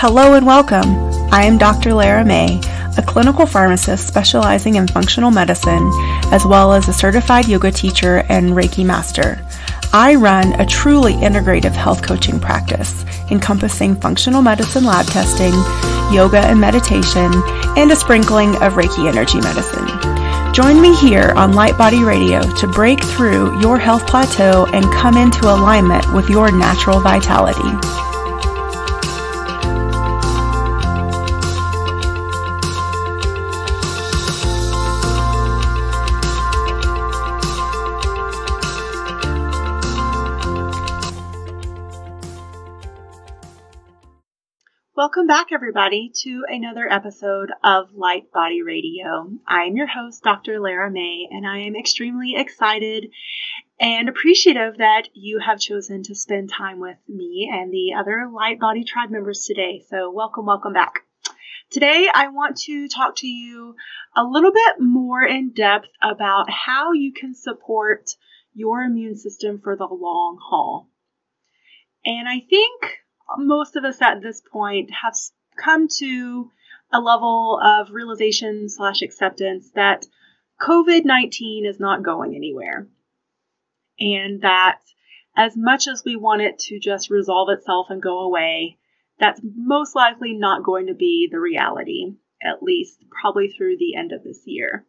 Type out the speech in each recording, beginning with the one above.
Hello and welcome. I am Dr. Lara May, a clinical pharmacist specializing in functional medicine, as well as a certified yoga teacher and Reiki master. I run a truly integrative health coaching practice encompassing functional medicine lab testing, yoga and meditation, and a sprinkling of Reiki energy medicine. Join me here on Light Body Radio to break through your health plateau and come into alignment with your natural vitality. Welcome back, everybody, to another episode of Light Body Radio. I am your host, Dr. Lara May, and I am extremely excited and appreciative that you have chosen to spend time with me and the other Light Body Tribe members today. So welcome back. Today, I want to talk to you a little bit more in depth about how you can support your immune system for the long haul. And I think most of us at this point have come to a level of realization / acceptance that COVID-19 is not going anywhere. And that as much as we want it to just resolve itself and go away, that's most likely not going to be the reality, at least probably through the end of this year.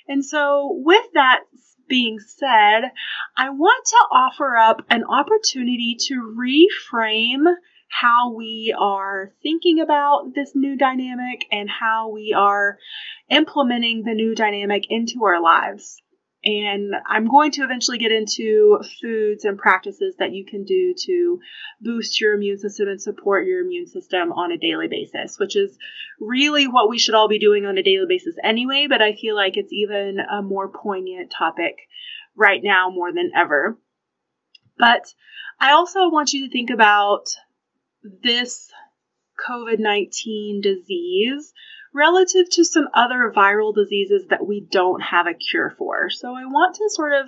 And so with that being said, I want to offer up an opportunity to reframe how we are thinking about this new dynamic and how we are implementing the new dynamic into our lives. And I'm going to eventually get into foods and practices that you can do to boost your immune system and support your immune system on a daily basis, which is really what we should all be doing on a daily basis anyway, but I feel like it's even a more poignant topic right now more than ever. But I also want you to think about this COVID-19 disease relative to some other viral diseases that we don't have a cure for. So I want to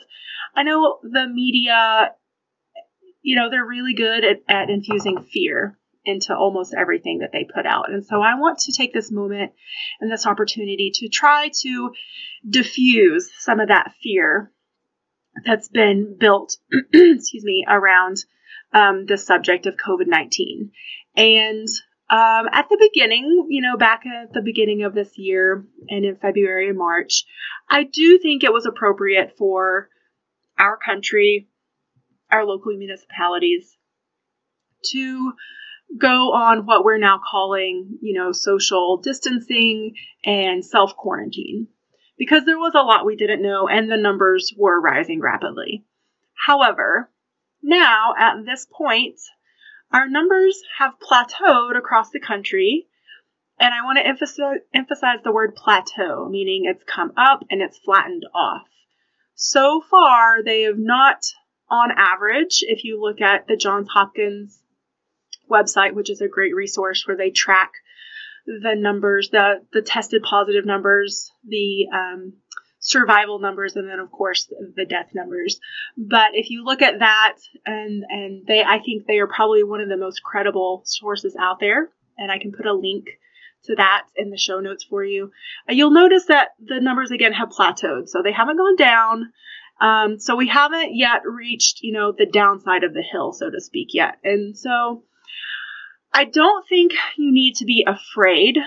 I know the media, they're really good at infusing fear into almost everything that they put out. And so I want to take this moment and this opportunity to try to diffuse some of that fear that's been built, around the subject of COVID-19. And at the beginning, back at the beginning of this year and in February and March, I do think it was appropriate for our country, our local municipalities, to go on what we're now calling, social distancing and self-quarantine, because there was a lot we didn't know and the numbers were rising rapidly. However, now at this point, our numbers have plateaued across the country, and I want to emphasize the word plateau, meaning it's come up and it's flattened off. So far, they have not, on average, if you look at the Johns Hopkins website, which is a great resource where they track the numbers, the tested positive numbers, the survival numbers, and then of course the death numbers. But if you look at that, and I think they are probably one of the most credible sources out there, and I can put a link to that in the show notes for you. You'll notice that the numbers again have plateaued, so they haven't gone down. So we haven't yet reached, the downside of the hill, so to speak, yet. And so I don't think you need to be afraid.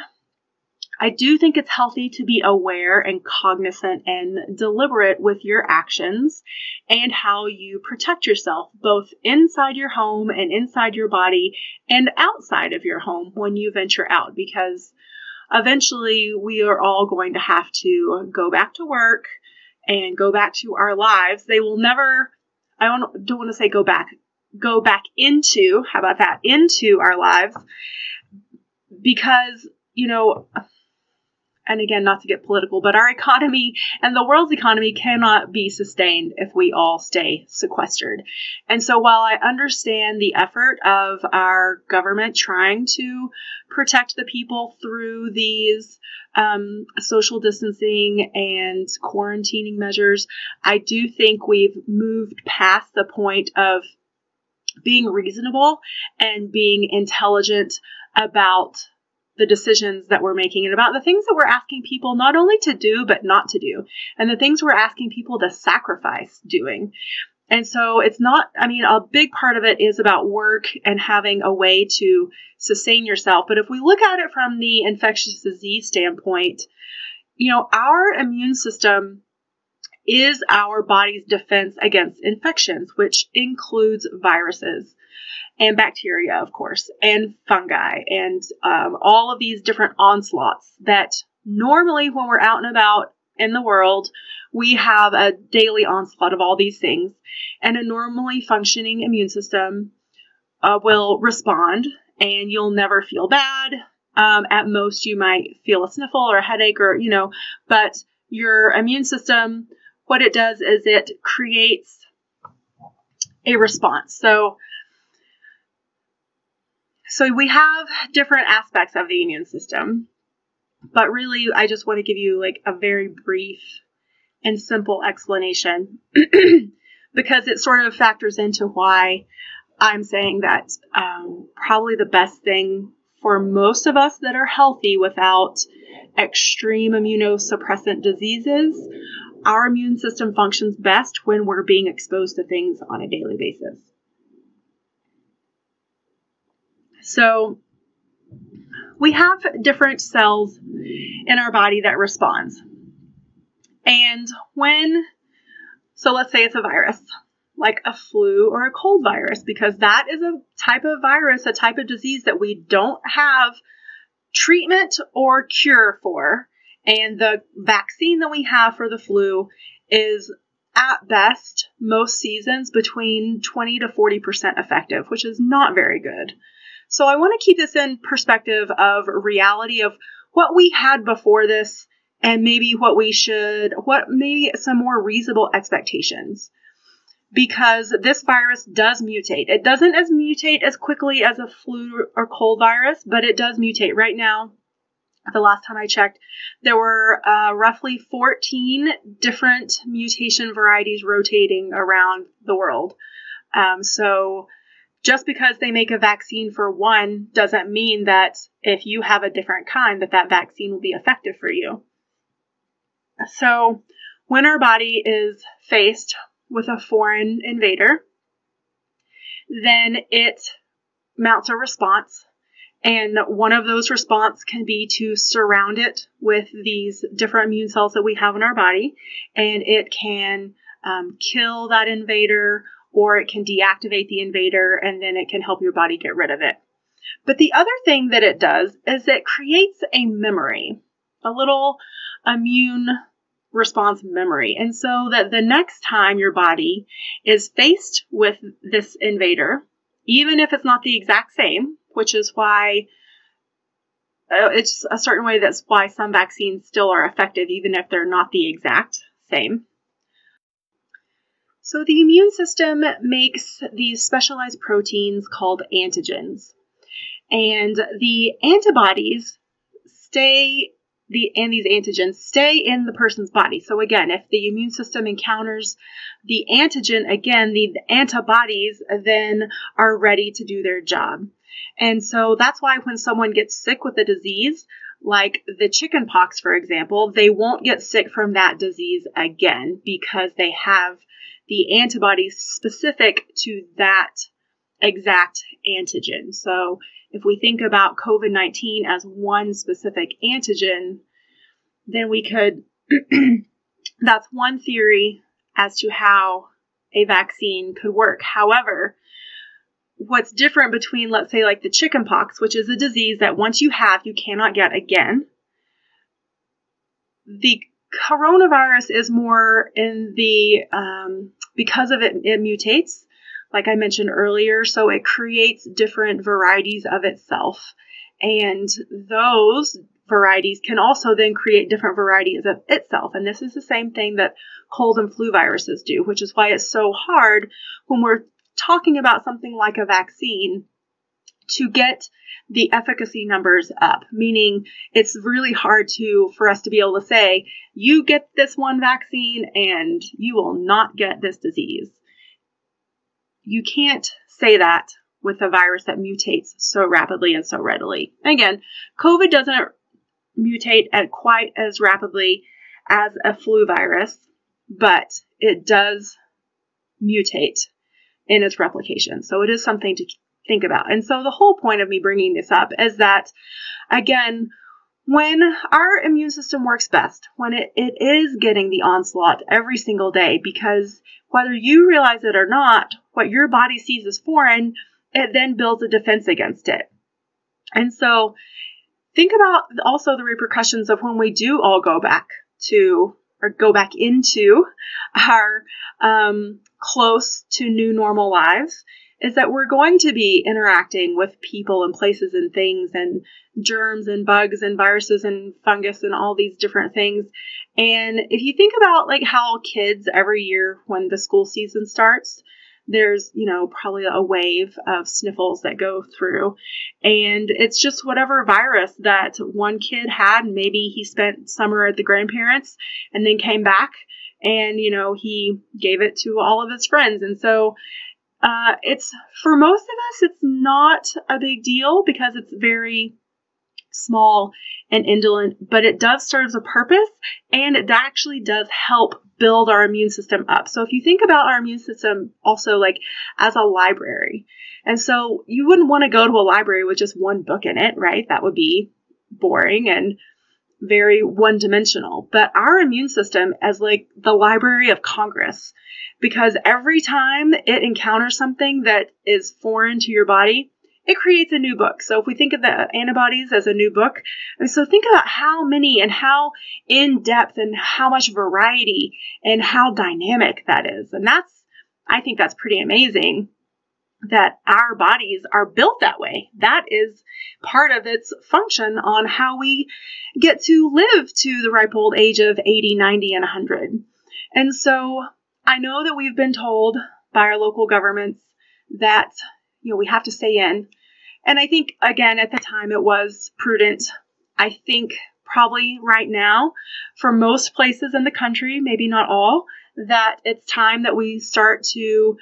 I do think it's healthy to be aware and cognizant and deliberate with your actions and how you protect yourself, both inside your home and inside your body and outside of your home when you venture out, because eventually we are all going to have to go back to work and go back to our lives. They will never, I don't want to say go back into, how about that, into our lives, because, and again, not to get political, but our economy and the world's economy cannot be sustained if we all stay sequestered. And so while I understand the effort of our government trying to protect the people through these social distancing and quarantining measures, I do think we've moved past the point of being reasonable and being intelligent about the decisions that we're making and about the things that we're asking people not only to do, but not to do, and the things we're asking people to sacrifice doing. And so it's not, a big part of it is about work and having a way to sustain yourself. But if we look at it from the infectious disease standpoint, our immune system is our body's defense against infections, which includes viruses and bacteria, of course, and fungi, and all of these different onslaughts that normally when we're out and about in the world, we have a daily onslaught of all these things. And a normally functioning immune system will respond, and you'll never feel bad. At most, you might feel a sniffle or a headache but your immune system, what it does is it creates a response. So we have different aspects of the immune system, but really I just want to give you like a very brief and simple explanation because it sort of factors into why I'm saying that probably the best thing for most of us that are healthy without extreme immunosuppressant diseases, our immune system functions best when we're being exposed to things on a daily basis. So we have different cells in our body that responds. And so let's say it's a virus, like a flu or a cold virus, because that is a type of virus, a type of disease that we don't have treatment or cure for. And the vaccine that we have for the flu is at best, most seasons, between 20 to 40% effective, which is not very good. So I want to keep this in perspective of reality of what we had before this and maybe maybe some more reasonable expectations. Because this virus does mutate. It doesn't mutate as quickly as a flu or cold virus, but it does mutate. Right now, the last time I checked, there were roughly 14 different mutation varieties rotating around the world. So just because they make a vaccine for one doesn't mean that if you have a different kind, that vaccine will be effective for you. So when our body is faced with a foreign invader, then it mounts a response. And one of those responses can be to surround it with these different immune cells that we have in our body. And it can kill that invader, or it can deactivate the invader, and then it can help your body get rid of it. But the other thing that it does is it creates a memory, a little immune response memory. And so that the next time your body is faced with this invader, even if it's not the exact same, which is why it's a certain way, that's why some vaccines still are effective, even if they're not the exact same. So the immune system makes these specialized proteins called antigens. And the antibodies these antigens stay in the person's body. So again, if the immune system encounters the antigen, again, the antibodies then are ready to do their job. And so that's why when someone gets sick with a disease, like the chicken pox, for example, they won't get sick from that disease again because they have the antibodies specific to that exact antigen. So if we think about COVID-19 as one specific antigen, then we could, that's one theory as to how a vaccine could work. However, what's different between, let's say, like the chicken pox, which is a disease that once you have, you cannot get again. The coronavirus is more in the, because of it mutates, like I mentioned earlier, so it creates different varieties of itself. And those varieties can also then create different varieties of itself. And this is the same thing that cold and flu viruses do, which is why it's so hard when we're talking about something like a vaccine to get the efficacy numbers up, meaning it's really hard for us to be able to say, you get this one vaccine and you will not get this disease. you can't say that with a virus that mutates so rapidly and so readily. And again, COVID doesn't mutate at quite as rapidly as a flu virus, but it does mutate in its replication. So it is something to think about. And so the whole point of me bringing this up is that, again, when our immune system works best, when it is getting the onslaught every single day, because whether you realize it or not, what your body sees as foreign, it then builds a defense against it. And so think about also the repercussions of when we do all go back into our close to new normal lives, is that we're going to be interacting with people and places and things and germs and bugs and viruses and fungus and all these different things. And if you think about like how kids every year when the school season starts, there's, probably a wave of sniffles that go through. And it's just whatever virus that one kid had. Maybe he spent summer at the grandparents and then came back and, he gave it to all of his friends. And so it's, for most of us, it's not a big deal because it's very small and indolent, but it does serve a purpose, and it actually does help build our immune system up. So if you think about our immune system also like as a library, and so you wouldn't want to go to a library with just one book in it, right? That would be boring and very one-dimensional. But our immune system as like the Library of Congress, because every time it encounters something that is foreign to your body, it creates a new book. So if we think of the antibodies as a new book, and so think about how many and how in depth and how much variety and how dynamic that is. And I think that's pretty amazing that our bodies are built that way. That is part of its function on how we get to live to the ripe old age of 80, 90, and 100. And so I know that we've been told by our local governments that, we have to stay in. And I think, again, at the time it was prudent. I think probably right now, for most places in the country, maybe not all, that it's time that we start to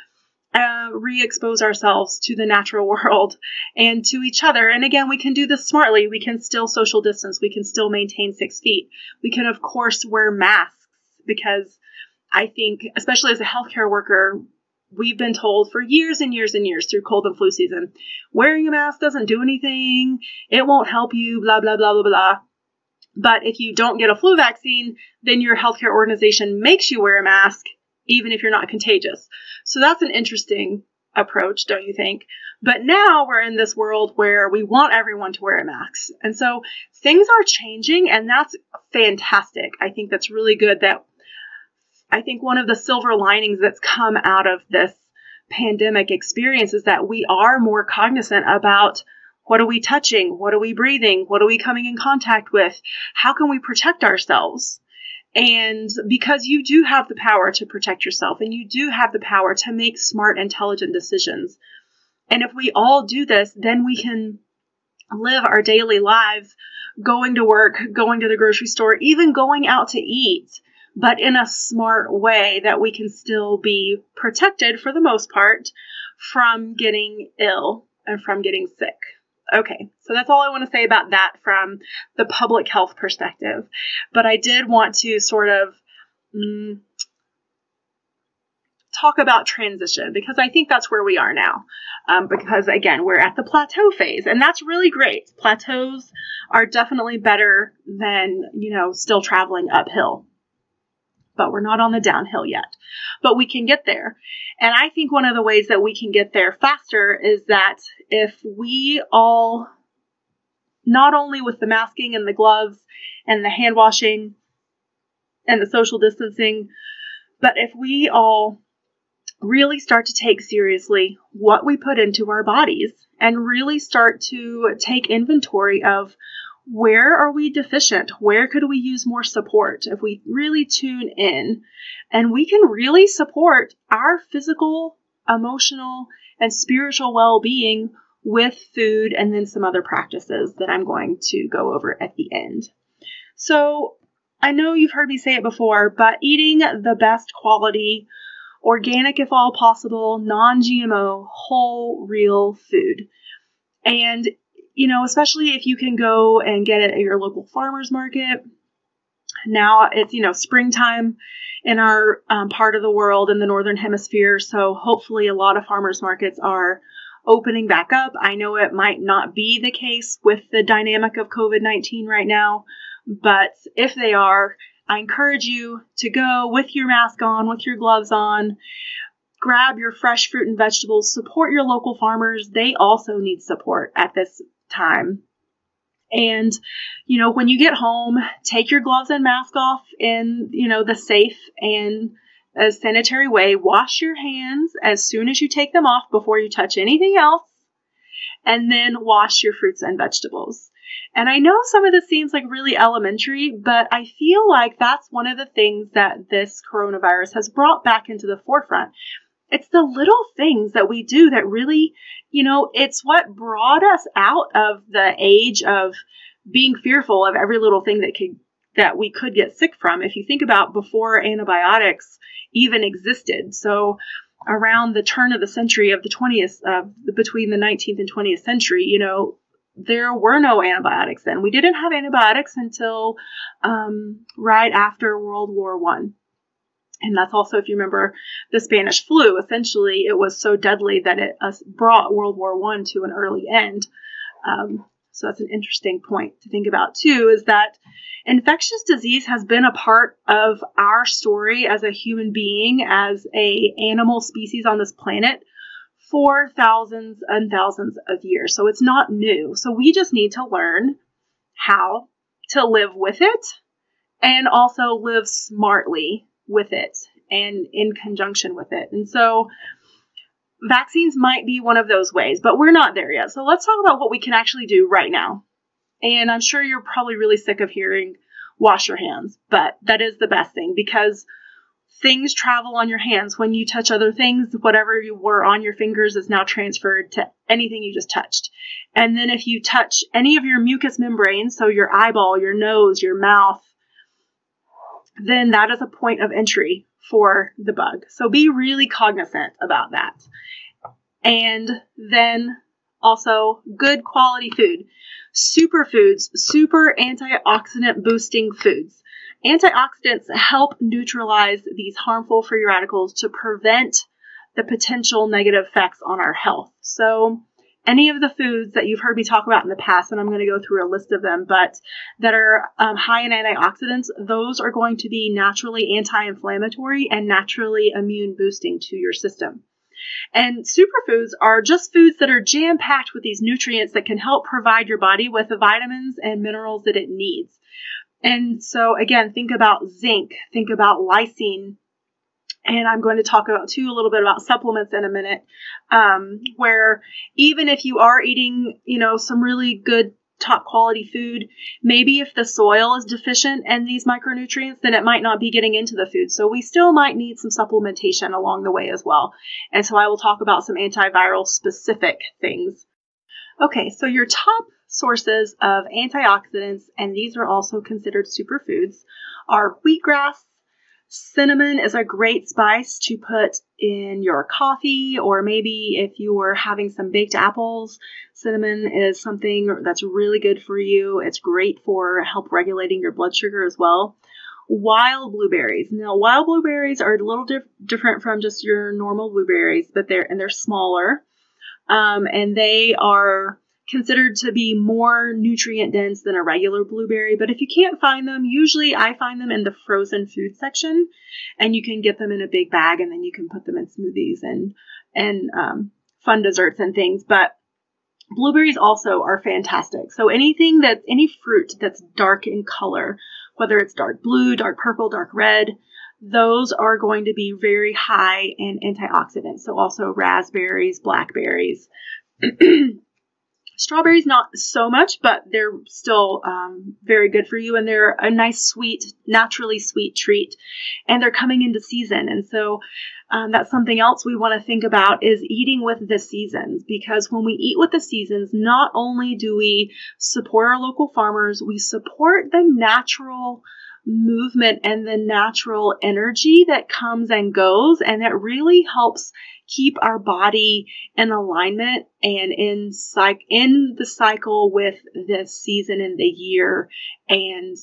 re-expose ourselves to the natural world and to each other. And again, we can do this smartly. We can still social distance. We can still maintain 6 feet. We can, of course, wear masks, because I think, especially as a healthcare worker, we've been told for years and years and years through cold and flu season, wearing a mask doesn't do anything. It won't help you, blah, blah, blah, blah, blah. But if you don't get a flu vaccine, then your healthcare organization makes you wear a mask, even if you're not contagious. So that's an interesting approach, don't you think? But now we're in this world where we want everyone to wear a mask. And so things are changing, and that's fantastic. I think that's really good. I think one of the silver linings that's come out of this pandemic experience is that we are more cognizant about what are we touching? What are we breathing? What are we coming in contact with? How can we protect ourselves? And because you do have the power to protect yourself, and you do have the power to make smart, intelligent decisions. And if we all do this, then we can live our daily lives, going to work, going to the grocery store, even going out to eat, but in a smart way that we can still be protected, for the most part, from getting ill and from getting sick. Okay, so that's all I want to say about that from the public health perspective. But I did want to sort of talk about transition, because I think that's where we are now. Because again, we're at the plateau phase, and that's really great. Plateaus are definitely better than, still traveling uphill. But we're not on the downhill yet. But we can get there. And I think one of the ways that we can get there faster is that if we all, not only with the masking and the gloves and the hand washing and the social distancing, but if we all really start to take seriously what we put into our bodies and really start to take inventory of where are we deficient? Where could we use more support? If we really tune in, and we can really support our physical, emotional, and spiritual well-being with food and then some other practices that I'm going to go over at the end. So I know you've heard me say it before, but eating the best quality organic if all possible, non-GMO, whole, real food. And, especially if you can go and get it at your local farmer's market. Now it's, springtime in our part of the world in the Northern Hemisphere. So hopefully a lot of farmers markets are opening back up. I know it might not be the case with the dynamic of COVID-19 right now, but if they are, I encourage you to go with your mask on, with your gloves on, grab your fresh fruit and vegetables, support your local farmers. They also need support at this time. And, when you get home, take your gloves and mask off in, the safe and a sanitary way. Wash your hands as soon as you take them off before you touch anything else. And then wash your fruits and vegetables. And I know some of this seems like really elementary, but I feel like that's one of the things that this coronavirus has brought back into the forefront. It's the little things that we do that really, it's what brought us out of the age of being fearful of every little thing that we could get sick from. If you think about before antibiotics even existed. So around the turn of the century of the 20th, between the 19th and 20th century, there were no antibiotics then. We didn't have antibiotics until right after World War I. And that's also, if you remember, the Spanish flu. Essentially, it was so deadly that it brought World War I to an early end. So that's an interesting point to think about, too, is that infectious disease has been a part of our story as a human being, as an animal species on this planet for thousands and thousands of years. So it's not new. So we just need to learn how to live with it and also live smartly with it and in conjunction with it. And so vaccines might be one of those ways, but we're not there yet. So let's talk about what we can actually do right now. And I'm sure you're probably really sick of hearing wash your hands, but that is the best thing because things travel on your hands. When you touch other things, whatever you were on your fingers is now transferred to anything you just touched. And then if you touch any of your mucous membranes, so your eyeball, your nose, your mouth, then that is a point of entry for the bug. So be really cognizant about that. And then also good quality food. Superfoods, super antioxidant boosting foods. Antioxidants help neutralize these harmful free radicals to prevent the potential negative effects on our health. So any of the foods that you've heard me talk about in the past, and I'm going to go through a list of them, but that are high in antioxidants, those are going to be naturally anti-inflammatory and naturally immune boosting to your system. And superfoods are just foods that are jam-packed with these nutrients that can help provide your body with the vitamins and minerals that it needs. And so again, think about zinc, think about lysine. And I'm going to talk about, too, a little bit about supplements in a minute, where even if you are eating, some really good top quality food, maybe if the soil is deficient in these micronutrients, then it might not be getting into the food. So we still might need some supplementation along the way as well. And so I will talk about some antiviral specific things. Okay, so your top sources of antioxidants, and these are also considered superfoods, are wheatgrass. Cinnamon is a great spice to put in your coffee, or maybe if you were having some baked apples, cinnamon is something that's really good for you. It's great for help regulating your blood sugar as well. Wild blueberries. Now, wild blueberries are a little different from just your normal blueberries, but they're smaller, and they are considered to be more nutrient dense than a regular blueberry. But if you can't find them, usually I find them in the frozen food section, and you can get them in a big bag, and then you can put them in smoothies and fun desserts and things. But blueberries also are fantastic. So any fruit that's dark in color, whether it's dark blue, dark purple, dark red, those are going to be very high in antioxidants. So also raspberries, blackberries. Strawberries, not so much, but they're still very good for you, and they're a nice, sweet, naturally sweet treat, and they're coming into season. And so that's something else we want to think about is eating with the seasons, because when we eat with the seasons, not only do we support our local farmers, we support the natural movement and the natural energy that comes and goes, and it really helps keep our body in alignment and in the cycle with the season and the year, and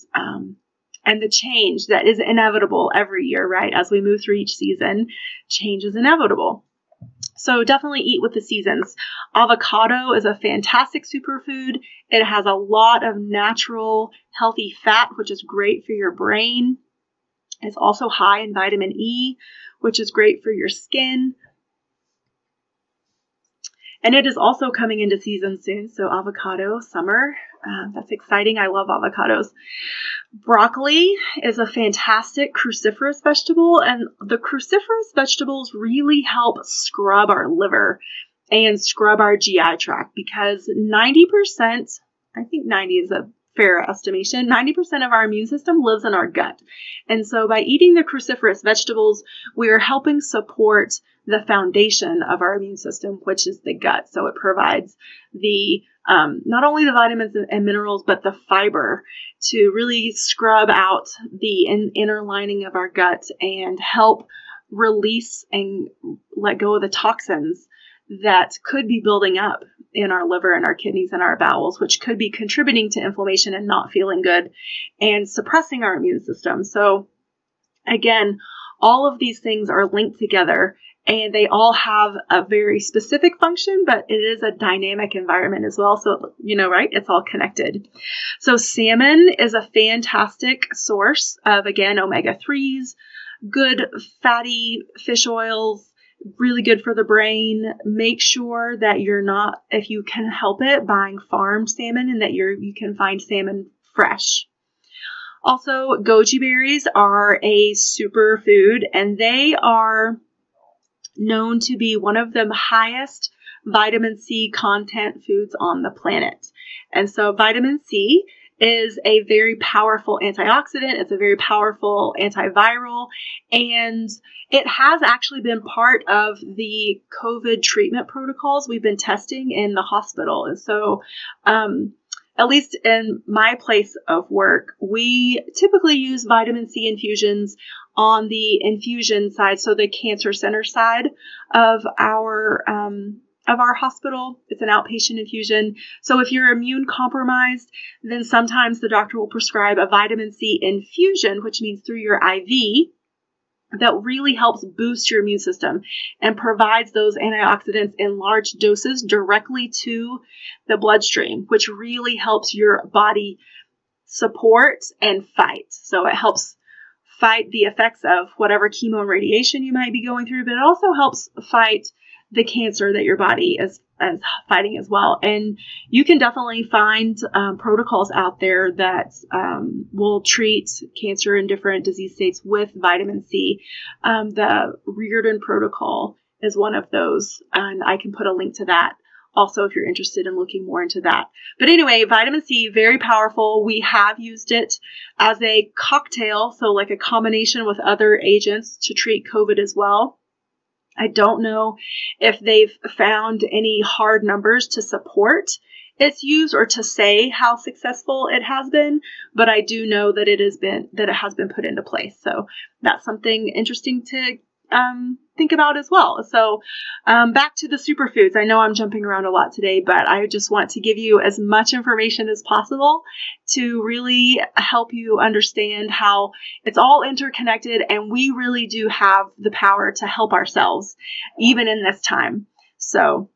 the change that is inevitable every year, right? As we move through each season, change is inevitable. So definitely eat with the seasons. Avocado is a fantastic superfood. It has a lot of natural, healthy fat, which is great for your brain. It's also high in vitamin E, which is great for your skin. And it is also coming into season soon, so avocado, summer, that's exciting. I love avocados. Broccoli is a fantastic cruciferous vegetable, and the cruciferous vegetables really help scrub our liver and scrub our GI tract, because 90%, I think 90 is a fair estimation, 90% of our immune system lives in our gut. And so by eating the cruciferous vegetables, we are helping support the foundation of our immune system, which is the gut. So it provides the not only the vitamins and minerals, but the fiber to really scrub out the inner lining of our gut and help release and let go of the toxins that could be building up in our liver and our kidneys and our bowels, which could be contributing to inflammation and not feeling good and suppressing our immune system. So again, all of these things are linked together, and they all have a very specific function, but it is a dynamic environment as well. So, right? It's all connected. So salmon is a fantastic source of, again, omega-3s, good fatty fish oils, really good for the brain. Make sure that you're not, if you can help it, buying farmed salmon, and that you can find salmon fresh. Also, goji berries are a superfood, and they are known to be one of the highest vitamin C content foods on the planet. And so vitamin C is a very powerful antioxidant. It's a very powerful antiviral, and it has actually been part of the COVID treatment protocols we've been testing in the hospital. And so, at least in my place of work, we typically use vitamin C infusions on the infusion side, so the cancer center side of our hospital. It's an outpatient infusion. So if you're immune compromised, then sometimes the doctor will prescribe a vitamin C infusion, which means through your IV, that really helps boost your immune system and provides those antioxidants in large doses directly to the bloodstream, which really helps your body support and fight. So it helps fight the effects of whatever chemo and radiation you might be going through, but it also helps fight the cancer that your body is fighting as well. And you can definitely find protocols out there that will treat cancer in different disease states with vitamin C. The Reardon protocol is one of those, and I can put a link to that also if you're interested in looking more into that. But anyway, vitamin C, very powerful. We have used it as a cocktail, so like a combination with other agents to treat COVID as well. I don't know if they've found any hard numbers to support its use or to say how successful it has been, but I do know that it has been put into place. So that's something interesting to think about as well. So back to the superfoods. I know I'm jumping around a lot today, but I just want to give you as much information as possible to really help you understand how it's all interconnected, and we really do have the power to help ourselves even in this time. So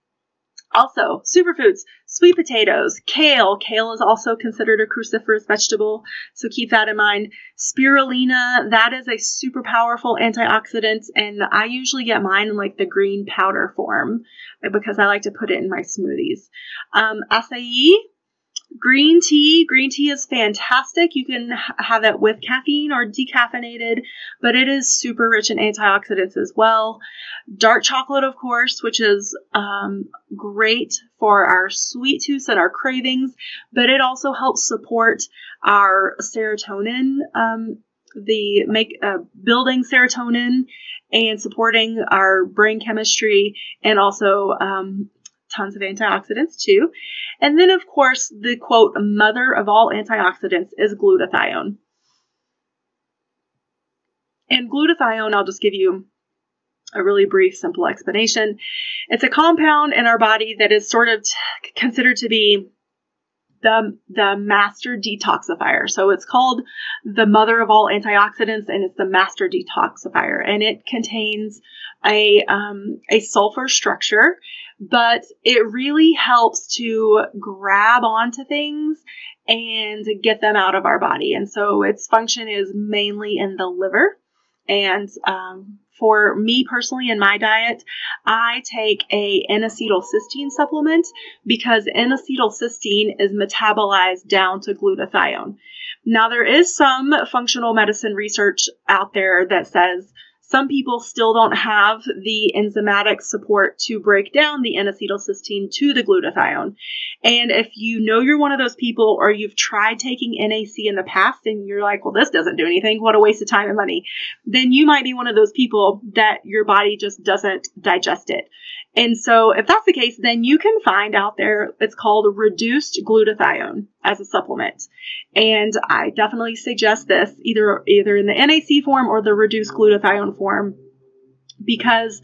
also, superfoods, sweet potatoes, kale. Kale is also considered a cruciferous vegetable, so keep that in mind. Spirulina, that is a super powerful antioxidant, and I usually get mine in like the green powder form because I like to put it in my smoothies. Acai, green tea. Green tea is fantastic. You can have it with caffeine or decaffeinated, but it is super rich in antioxidants as well. Dark chocolate, of course, which is great for our sweet tooth and our cravings, but it also helps support our serotonin, building serotonin and supporting our brain chemistry, and also tons of antioxidants too. And then, of course, the quote, mother of all antioxidants is glutathione. And glutathione, I'll just give you a really brief, simple explanation. It's a compound in our body that is sort of considered to be the master detoxifier. So it's called the mother of all antioxidants, and it's the master detoxifier. And it contains a sulfur structure, but it really helps to grab onto things and get them out of our body. And so its function is mainly in the liver. And for me personally in my diet, I take a N-acetylcysteine supplement because N-acetylcysteine is metabolized down to glutathione. Now, there is some functional medicine research out there that says some people still don't have the enzymatic support to break down the N-acetylcysteine to the glutathione. And if you know you're one of those people, or you've tried taking NAC in the past and you're like, well, this doesn't do anything, what a waste of time and money, then you might be one of those people that your body just doesn't digest it. And so if that's the case, then you can find out there, it's called reduced glutathione as a supplement. And I definitely suggest this either in the NAC form or the reduced glutathione form, because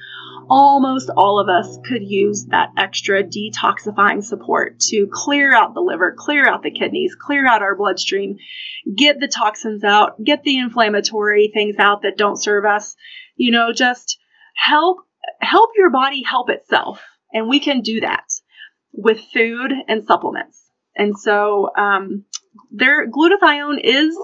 almost all of us could use that extra detoxifying support to clear out the liver, clear out the kidneys, clear out our bloodstream, get the toxins out, get the inflammatory things out that don't serve us, just help your body help itself. And we can do that with food and supplements. And so glutathione is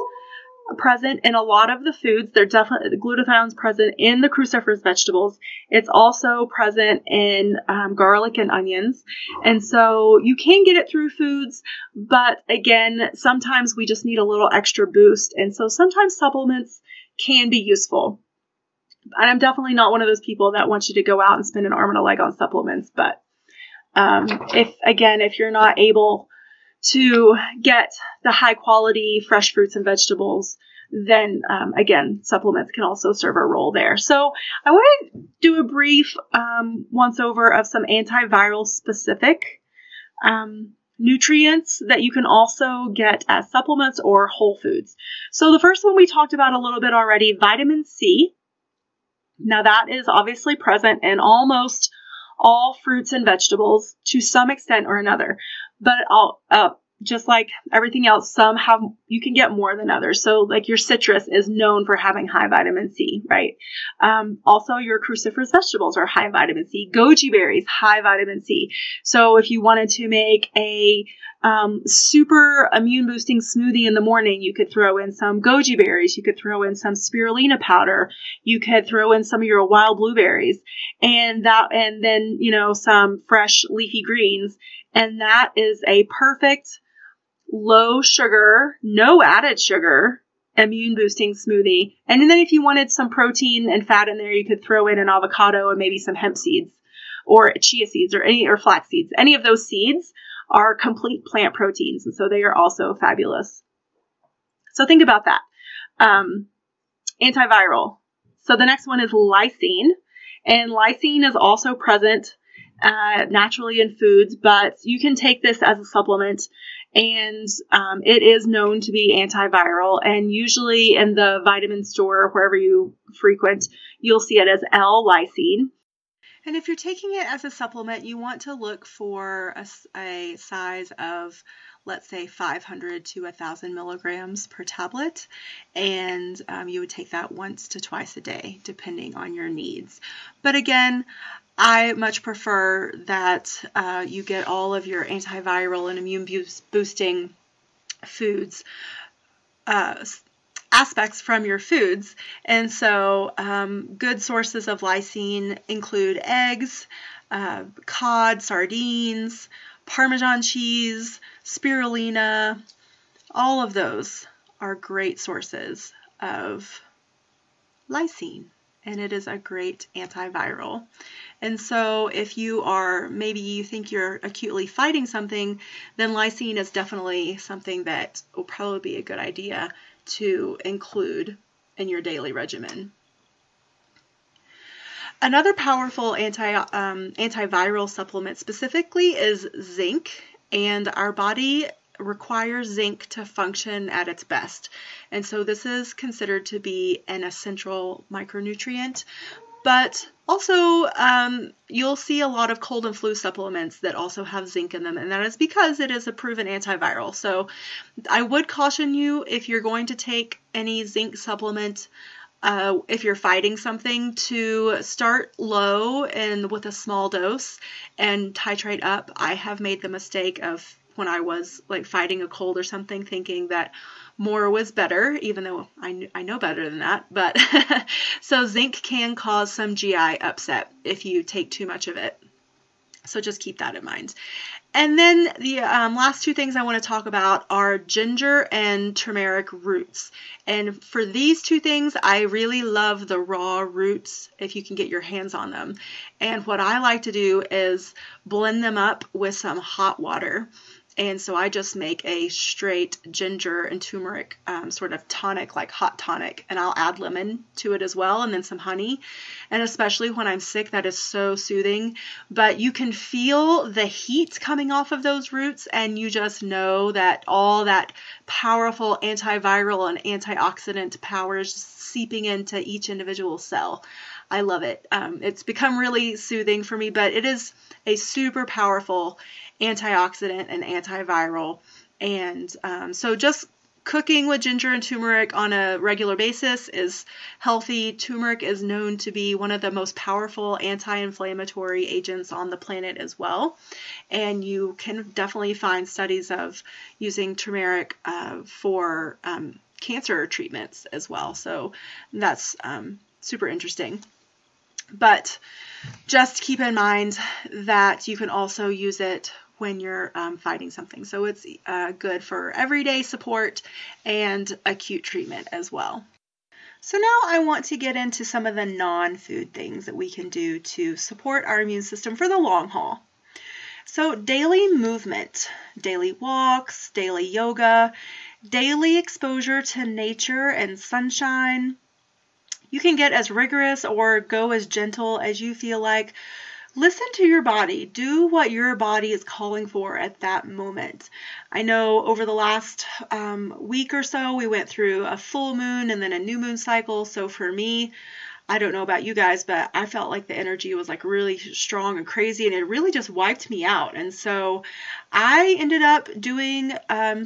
present in a lot of the foods. The glutathione's present in the cruciferous vegetables. It's also present in garlic and onions. And so you can get it through foods, but again, sometimes we just need a little extra boost. And so sometimes supplements can be useful. And I'm definitely not one of those people that wants you to go out and spend an arm and a leg on supplements. But if you're not able to get the high quality fresh fruits and vegetables, then supplements can also serve a role there. So I want to do a brief once over of some antiviral specific nutrients that you can also get as supplements or whole foods. So the first one we talked about a little bit already, vitamin C. Now that is obviously present in almost all fruits and vegetables to some extent or another, but just like everything else, you can get more than others. So like your citrus is known for having high vitamin C, right? Also your cruciferous vegetables are high vitamin C. Goji berries, high vitamin C. So if you wanted to make a super immune boosting smoothie in the morning, you could throw in some goji berries. You could throw in some spirulina powder. You could throw in some of your wild blueberries and then, some fresh leafy greens. And that is a perfect low sugar, no added sugar, immune boosting smoothie. And then if you wanted some protein and fat in there, you could throw in an avocado and maybe some hemp seeds or chia seeds or flax seeds. Any of those seeds are complete plant proteins. And so they are also fabulous. So think about that. Antiviral. So the next one is lysine. And lysine is also present naturally in foods, but you can take this as a supplement, and it is known to be antiviral. And usually in the vitamin store, wherever you frequent, you'll see it as L-lysine. And if you're taking it as a supplement, you want to look for a size of, let's say, 500 to 1,000 milligrams per tablet. And you would take that once to twice a day, depending on your needs. But again, I much prefer that you get all of your antiviral and immune boosting foods aspects from your foods. And so good sources of lysine include eggs, cod, sardines, Parmesan cheese, spirulina. All of those are great sources of lysine, and it is a great antiviral. And so if maybe you think you're acutely fighting something, then lysine is definitely something that will probably be a good idea to include in your daily regimen. Another powerful antiviral supplement specifically is zinc, and our body requires zinc to function at its best. And so this is considered to be an essential micronutrient. But also, you'll see a lot of cold and flu supplements that also have zinc in them, and that is because it is a proven antiviral. So I would caution you, if you're going to take any zinc supplement, if you're fighting something, to start low and with a small dose and titrate up. I have made the mistake of, when I was like fighting a cold or something, thinking that more was better, even though I know better than that. But so zinc can cause some GI upset if you take too much of it. So just keep that in mind. And then the last two things I want to talk about are ginger and turmeric roots. And for these two things, I really love the raw roots if you can get your hands on them. And what I like to do is blend them up with some hot water. And so I just make a straight ginger and turmeric sort of tonic, like hot tonic, and I'll add lemon to it as well, and then some honey. And especially when I'm sick, that is so soothing. But you can feel the heat coming off of those roots, and you just know that all that powerful antiviral and antioxidant power is seeping into each individual cell. I love it. It's become really soothing for me, but it is a super powerful antioxidant and antiviral. And so just cooking with ginger and turmeric on a regular basis is healthy. Turmeric is known to be one of the most powerful anti-inflammatory agents on the planet as well. And you can definitely find studies of using turmeric for cancer treatments as well. So that's super interesting. But just keep in mind that you can also use it when you're fighting something. So it's good for everyday support and acute treatment as well. So now I want to get into some of the non-food things that we can do to support our immune system for the long haul. So daily movement, daily walks, daily yoga, daily exposure to nature and sunshine. You can get as rigorous or go as gentle as you feel like. Listen to your body. Do what your body is calling for at that moment. I know over the last week or so, we went through a full moon and then a new moon cycle. So for me, I don't know about you guys, but I felt like the energy was like really strong and crazy, and it really just wiped me out. And so I ended up doing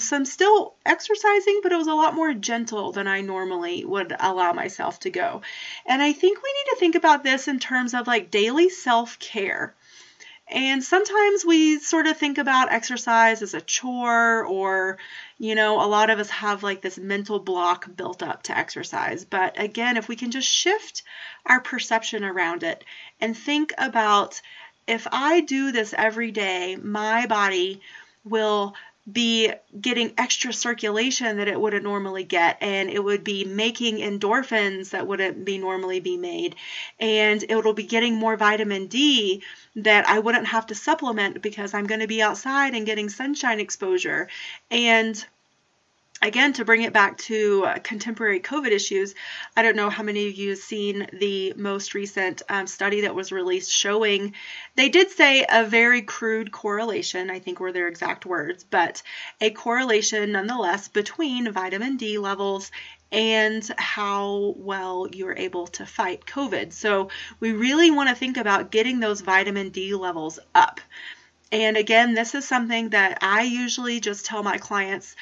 some still exercising, but it was a lot more gentle than I normally would allow myself to go. And I think we need to think about this in terms of like daily self-care. And sometimes we sort of think about exercise as a chore, or, you know, a lot of us have like this mental block built up to exercise. But again, if we can just shift our perception around it and think about, if I do this every day, my body will be getting extra circulation that it wouldn't normally get, and it would be making endorphins that wouldn't be normally be made, and it will be getting more vitamin D that I wouldn't have to supplement because I'm going to be outside and getting sunshine exposure. And again, to bring it back to contemporary COVID issues, I don't know how many of you have seen the most recent study that was released showing, they did say a very crude correlation, I think were their exact words, but a correlation nonetheless between vitamin D levels and how well you're able to fight COVID. So we really want to think about getting those vitamin D levels up. And again, this is something that I usually just tell my clients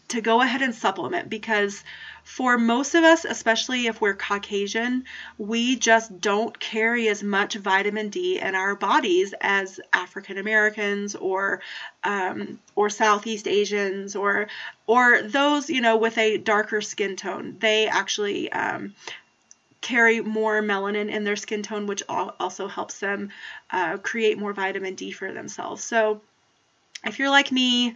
to go ahead and supplement, because for most of us, especially if we're Caucasian, we just don't carry as much vitamin D in our bodies as African Americans or Southeast Asians or those, you know, with a darker skin tone. They actually carry more melanin in their skin tone, which also helps them create more vitamin D for themselves. So if you're like me,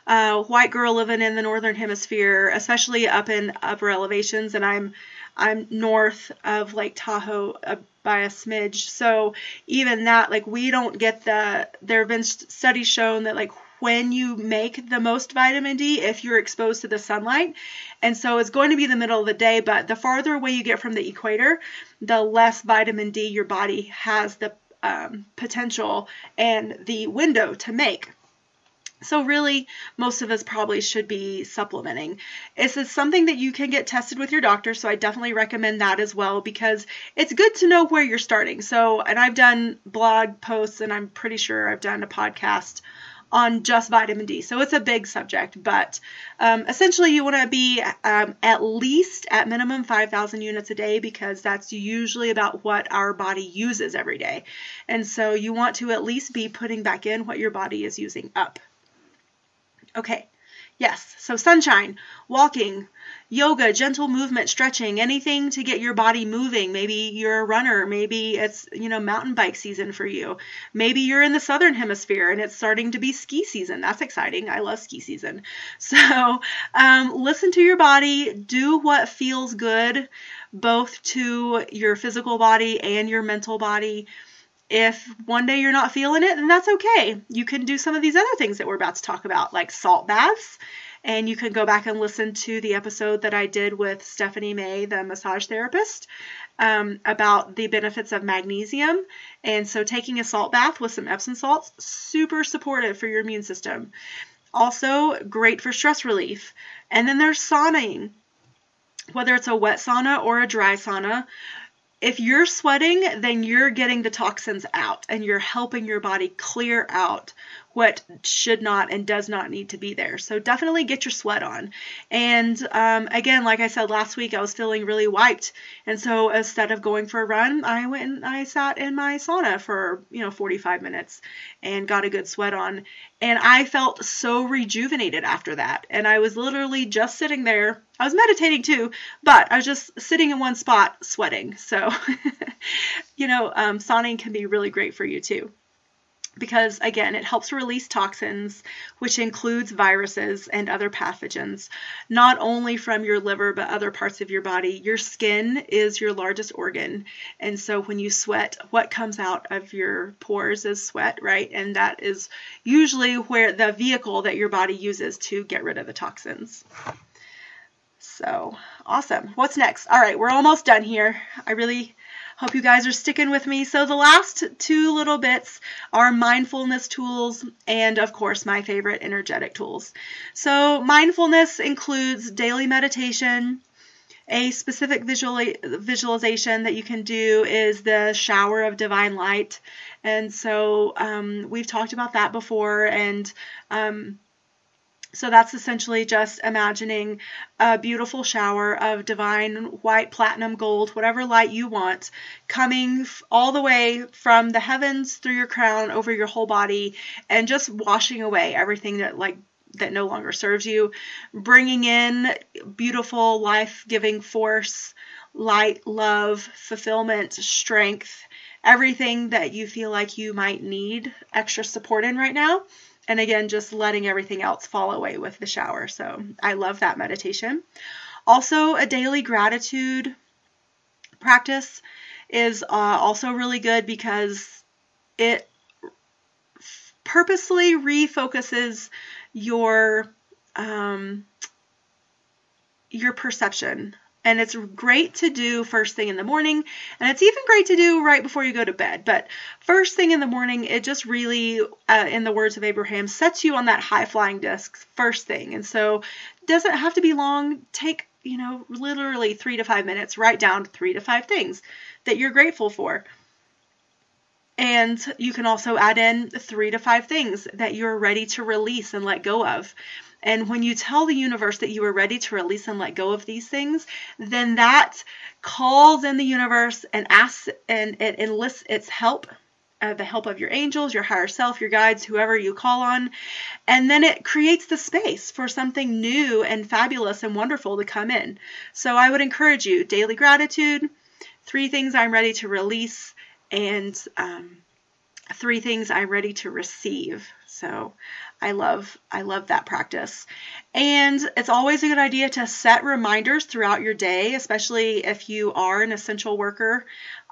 white girl living in the northern hemisphere, especially up in upper elevations, and I'm north of Lake Tahoe by a smidge, so even that, like, we don't get there have been studies shown that, like, when you make the most vitamin D, if you're exposed to the sunlight, and so it's going to be the middle of the day, but the farther away you get from the equator, the less vitamin D your body has the potential and the window to make. So really, most of us probably should be supplementing. This is something that you can get tested with your doctor, so I definitely recommend that as well, because it's good to know where you're starting. So, and I've done blog posts, and I'm pretty sure I've done a podcast on just vitamin D. So it's a big subject, but essentially you want to be at least at minimum 5,000 units a day, because that's usually about what our body uses every day. And so you want to at least be putting back in what your body is using up. Okay, yes, so sunshine, walking, yoga, gentle movement, stretching, anything to get your body moving. Maybe you're a runner, maybe it's, mountain bike season for you. Maybe you're in the southern hemisphere and it's starting to be ski season. That's exciting. I love ski season. So listen to your body, do what feels good, both to your physical body and your mental body. If one day you're not feeling it, then that's okay. You can do some of these other things that we're about to talk about, like salt baths. And you can go back and listen to the episode that I did with Stephanie May, the massage therapist, about the benefits of magnesium. And so taking a salt bath with some Epsom salts, super supportive for your immune system. Also great for stress relief. And then there's sauning, whether it's a wet sauna or a dry sauna. If you're sweating, then you're getting the toxins out and you're helping your body clear out what should not and does not need to be there. So definitely get your sweat on. And again, like I said last week, I was feeling really wiped. And so instead of going for a run, I went and I sat in my sauna for 45 minutes and got a good sweat on. And I felt so rejuvenated after that. And I was literally just sitting there. I was meditating too, but I was just sitting in one spot sweating. So, sauning can be really great for you too. Because again, it helps release toxins, which includes viruses and other pathogens, not only from your liver, but other parts of your body. Your skin is your largest organ. And so when you sweat, what comes out of your pores is sweat, right? And that is usually where the vehicle that your body uses to get rid of the toxins. So awesome. What's next? All right, we're almost done here. I really hope you guys are sticking with me. So the last two little bits are mindfulness tools and, of course, my favorite, energetic tools. So mindfulness includes daily meditation. A specific visualization that you can do is the shower of divine light. And so we've talked about that before, and so that's essentially just imagining a beautiful shower of divine white, platinum, gold, whatever light you want, coming all the way from the heavens through your crown over your whole body, and just washing away everything that no longer serves you, bringing in beautiful, life-giving force, light, love, fulfillment, strength, everything that you feel like you might need extra support in right now. And again, just letting everything else fall away with the shower. So I love that meditation. Also, a daily gratitude practice is also really good, because it purposely refocuses your perception. And it's great to do first thing in the morning, and it's even great to do right before you go to bed. But first thing in the morning, it just really, in the words of Abraham, sets you on that high-flying disc first thing. And so it doesn't have to be long. Take, literally 3 to 5 minutes. Write down 3 to 5 things that you're grateful for. And you can also add in 3 to 5 things that you're ready to release and let go of. And when you tell the universe that you are ready to release and let go of these things, then that calls in the universe and asks, and it enlists its help, the help of your angels, your higher self, your guides, whoever you call on. And then it creates the space for something new and fabulous and wonderful to come in. So I would encourage you, daily gratitude, 3 things I'm ready to release, and 3 things I'm ready to receive. So I love that practice. And it's always a good idea to set reminders throughout your day, especially if you are an essential worker.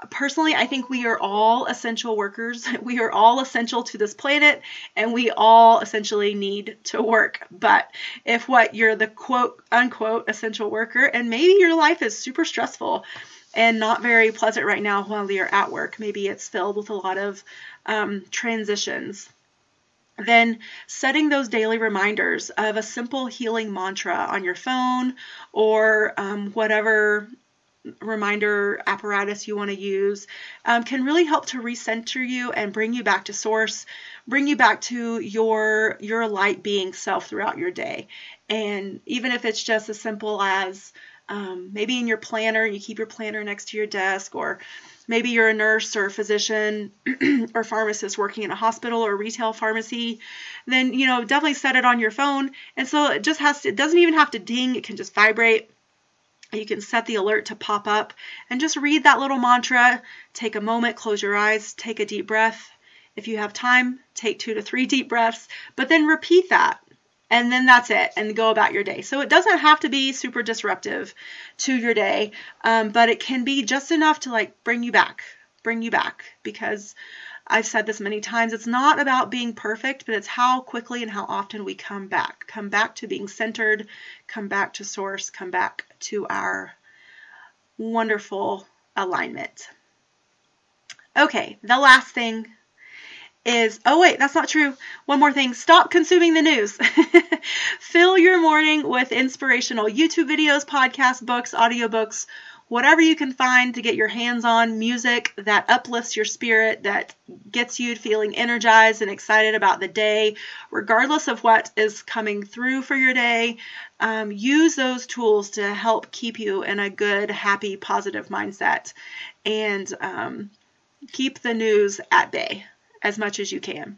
Personally, I think we are all essential workers. We are all essential to this planet, and we all essentially need to work. But if you're the quote unquote essential worker, and maybe your life is super stressful and not very pleasant right now while you're at work, maybe it's filled with a lot of transitions. then setting those daily reminders of a simple healing mantra on your phone or whatever reminder apparatus you want to use can really help to recenter you and bring you back to source, bring you back to your light being self throughout your day. And even if it's just as simple as maybe in your planner, you keep your planner next to your desk, or maybe you're a nurse or a physician or pharmacist working in a hospital or retail pharmacy, then, definitely set it on your phone. And so it doesn't even have to ding. It can just vibrate. You can set the alert to pop up and just read that little mantra. Take a moment, close your eyes, take a deep breath. If you have time, take 2 to 3 deep breaths, but then repeat that. And then that's it, and go about your day. So it doesn't have to be super disruptive to your day, but it can be just enough to bring you back, because I've said this many times, it's not about being perfect, but it's how quickly and how often we come back to being centered, come back to source, come back to our wonderful alignment. Okay, the last thing is, oh wait, that's not true. One more thing, stop consuming the news. Fill your morning with inspirational YouTube videos, podcasts, books, audiobooks, whatever you can find to get your hands on, music that uplifts your spirit, that gets you feeling energized and excited about the day, regardless of what is coming through for your day. Use those tools to help keep you in a good, happy, positive mindset, and keep the news at bay as much as you can.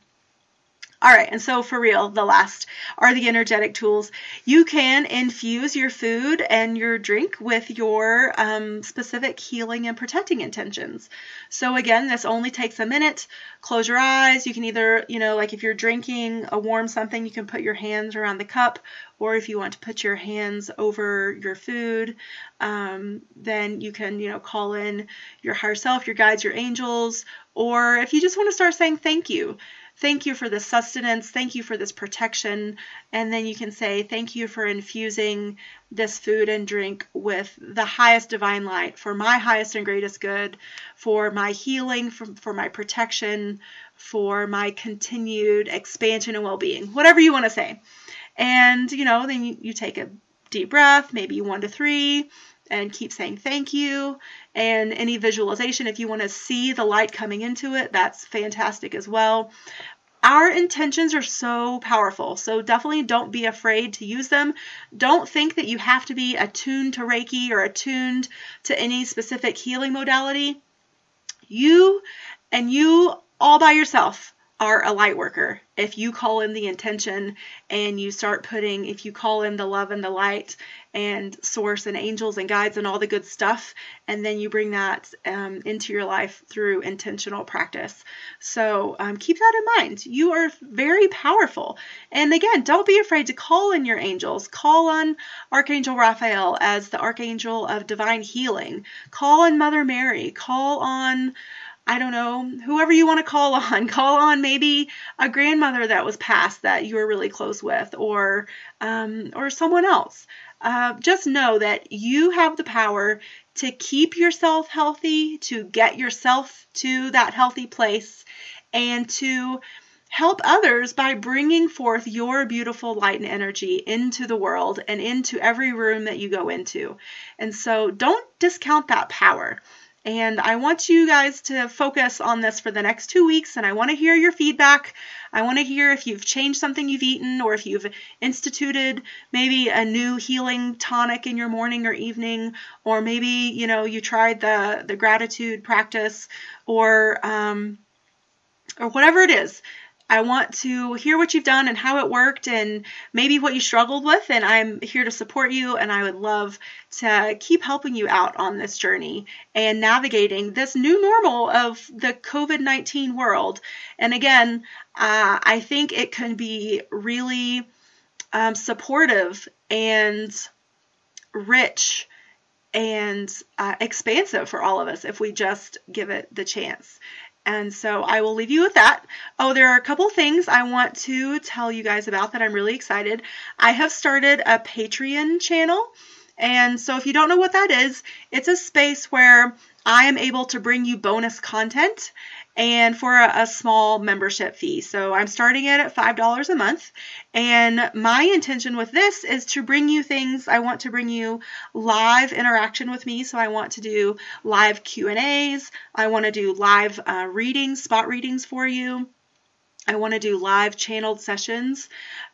All right, and so for real, the last are the energetic tools. You can infuse your food and your drink with your specific healing and protecting intentions. So again, this only takes a minute. Close your eyes. You can either, if you're drinking a warm something, you can put your hands around the cup, or if you want to put your hands over your food, then you can, call in your higher self, your guides, your angels, or if you just want to start saying thank you. Thank you for this sustenance. Thank you for this protection. And then you can say, thank you for infusing this food and drink with the highest divine light for my highest and greatest good, for my healing, for my protection, for my continued expansion and well-being, whatever you want to say. And, then you take a deep breath, maybe 1 to 3, and keep saying thank you. And any visualization, if you want to see the light coming into it, that's fantastic as well. Our intentions are so powerful, so definitely don't be afraid to use them. Don't think that you have to be attuned to Reiki or attuned to any specific healing modality. You all by yourself are a light worker. If you call in the intention and you start if you call in the love and the light and source and angels and guides and all the good stuff, and then you bring that into your life through intentional practice. So keep that in mind. You are very powerful. And again, don't be afraid to call in your angels. Call on Archangel Raphael as the Archangel of Divine Healing. Call on Mother Mary. Call on, I don't know, whoever you want to call on. Call on maybe a grandmother that was passed that you were really close with, or someone else. Just know that you have the power to keep yourself healthy, to get yourself to that healthy place, and to help others by bringing forth your beautiful light and energy into the world and into every room that you go into. And so don't discount that power. And I want you guys to focus on this for the next 2 weeks, and I want to hear your feedback. I want to hear if you've changed something you've eaten, or if you've instituted maybe a new healing tonic in your morning or evening, or maybe, you tried the gratitude practice, or whatever it is. I want to hear what you've done and how it worked and maybe what you struggled with, and I'm here to support you, and I would love to keep helping you out on this journey and navigating this new normal of the COVID-19 world. And again, I think it can be really supportive and rich and expansive for all of us if we just give it the chance. And so I will leave you with that. Oh, there are a couple things I want to tell you guys about that I'm really excited. I have started a Patreon channel. And so if you don't know what that is, it's a space where I am able to bring you bonus content. and for a small membership fee. So I'm starting it at $5 a month. And my intention with this is to bring you things. I want to bring you live interaction with me. So I want to do live Q&As. I want to do live readings, spot readings for you. I want to do live channeled sessions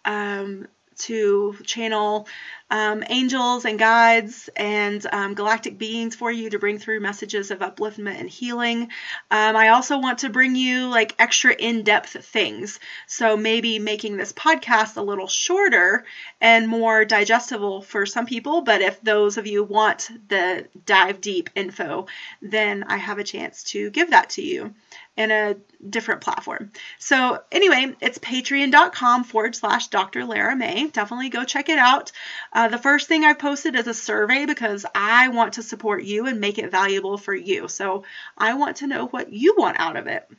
to channel angels and guides and galactic beings for you to bring through messages of upliftment and healing. I also want to bring you like extra in-depth things. So maybe making this podcast a little shorter and more digestible for some people. But if those of you want the dive deep info, then I have a chance to give that to you in a different platform. So anyway, it's patreon.com/Dr. Lara May. Definitely go check it out. The first thing I posted is a survey because I want to support you and make it valuable for you. So I want to know what you want out of it.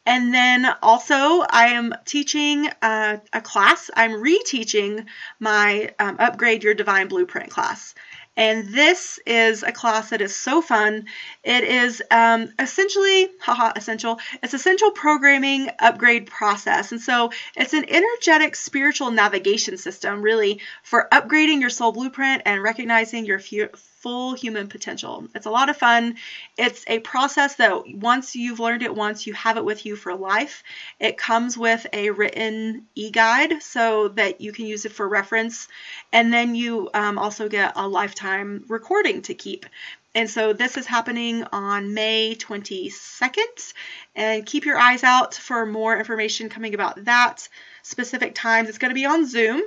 And then also I am teaching a class. I'm reteaching my Upgrade Your Divine Blueprint class. And this is a class that is so fun. It is essentially, it's essential programming upgrade process. And so it's an energetic spiritual navigation system, really, for upgrading your soul blueprint and recognizing your full human potential. It's a lot of fun. It's a process that once you've learned it once, you have it with you for life. It comes with a written e-guide so that you can use it for reference. And then you also get a lifetime recording to keep. And so this is happening on May 22nd. And keep your eyes out for more information coming about that. Specific times. It's going to be on Zoom.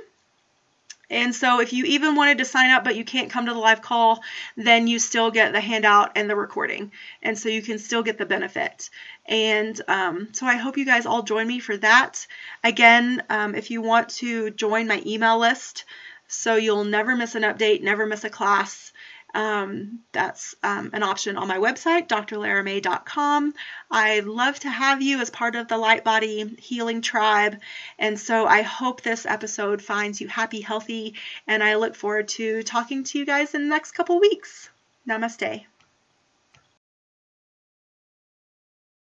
And so if you even wanted to sign up but you can't come to the live call, then you still get the handout and the recording. And so you can still get the benefit. And so I hope you guys all join me for that. Again, if you want to join my email list so you'll never miss an update, never miss a class, that's an option on my website, drlaramay.com. I'd love to have you as part of the Light Body Healing Tribe. And so I hope this episode finds you happy, healthy, and I look forward to talking to you guys in the next couple weeks. Namaste.